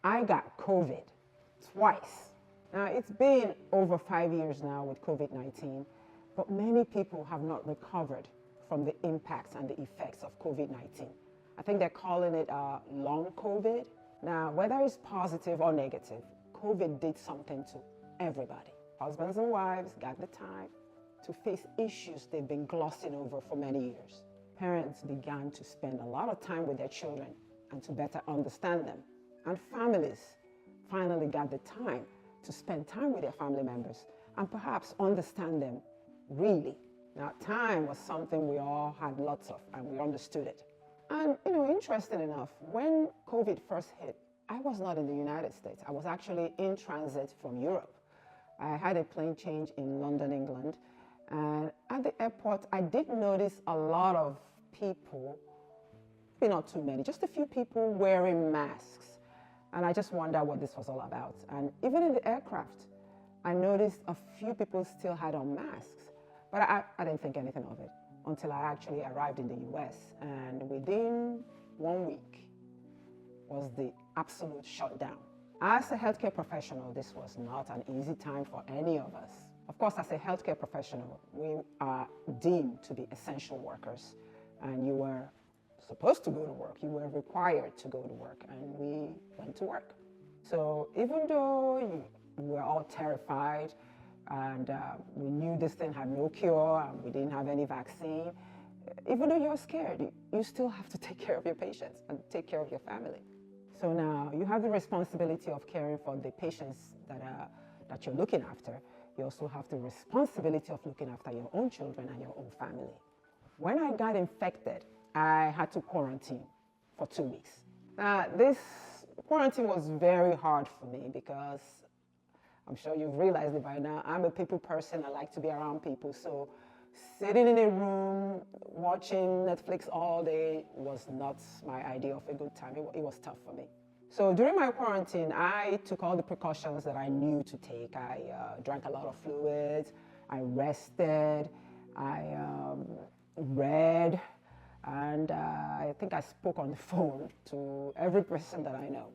I got COVID twice. Now, it's been over 5 years now with COVID-19, but many people have not recovered from the impacts and the effects of COVID-19. I think they're calling it long COVID. Now, whether it's positive or negative, COVID did something to everybody. Husbands and wives got the time to face issues they've been glossing over for many years. Parents began to spend a lot of time with their children and to better understand them. And families finally got the time to spend time with their family members and perhaps understand them really. Now, time was something we all had lots of and we understood it. And, interesting enough, when COVID first hit, I was not in the United States. I was actually in transit from Europe. I had a plane change in London, England. And at the airport, I did notice a lot of people, maybe not too many, just a few people wearing masks. And I just wondered what this was all about. And even in the aircraft, I noticed a few people still had on masks. But I didn't think anything of it until I actually arrived in the US. And within 1 week was the absolute shutdown. As a healthcare professional, this was not an easy time for any of us. Of course, as a healthcare professional, we are deemed to be essential workers, and you were supposed to go to work. You were required to go to work, and we went to work. So even though we were all terrified, and we knew this thing had no cure, and we didn't have any vaccine, even though you're scared, you still have to take care of your patients and take care of your family. So now you have the responsibility of caring for the patients that you're looking after. You also have the responsibility of looking after your own children and your own family. When I got infected, I had to quarantine for 2 weeks. This quarantine was very hard for me because I'm sure you've realized it by now. I'm a people person. I like to be around people. So sitting in a room watching Netflix all day was not my idea of a good time. It was tough for me. So during my quarantine, I took all the precautions that I knew to take. I drank a lot of fluids, I rested, I read, and I think I spoke on the phone to every person that I know.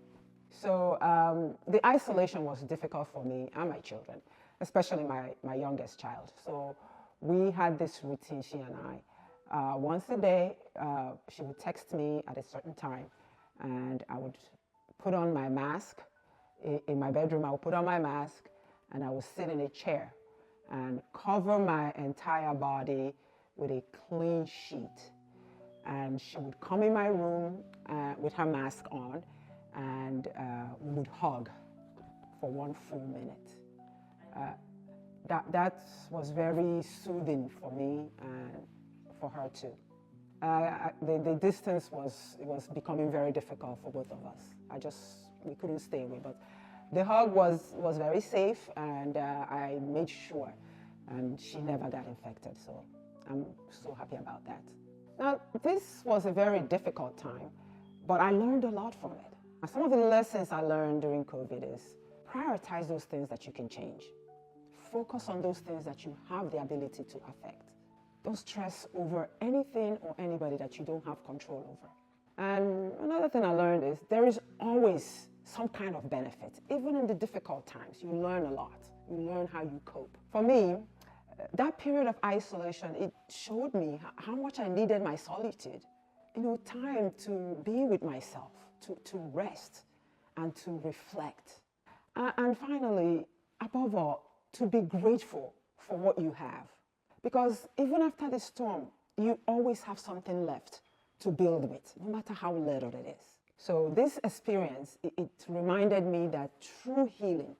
So the isolation was difficult for me and my children, especially my youngest child. So we had this routine, she and I. Once a day, she would text me at a certain time, and I would put on my mask. In my bedroom, I would put on my mask, and I would sit in a chair and cover my entire body with a clean sheet. And she would come in my room with her mask on, and we would hug for 1 full minute. That was very soothing for me and for her too. The distance was becoming very difficult for both of us. We couldn't stay away, but the hug was very safe, and I made sure, and she never got infected, so I'm so happy about that. Now, this was a very difficult time, but I learned a lot from it. And some of the lessons I learned during COVID is prioritize those things that you can change. Focus on those things that you have the ability to affect. Don't stress over anything or anybody that you don't have control over. And another thing I learned is there is always some kind of benefit. Even in the difficult times, you learn a lot. You learn how you cope. For me, that period of isolation, it showed me how much I needed my solitude. Time to be with myself, to rest and to reflect. And finally, above all, to be grateful for what you have. Because even after the storm, you always have something left to build with, no matter how little it is. So this experience, it reminded me that true healing,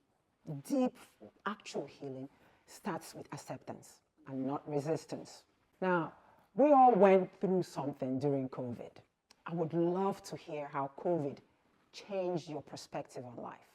deep, actual healing, starts with acceptance and not resistance. Now, we all went through something during COVID. I would love to hear how COVID changed your perspective on life.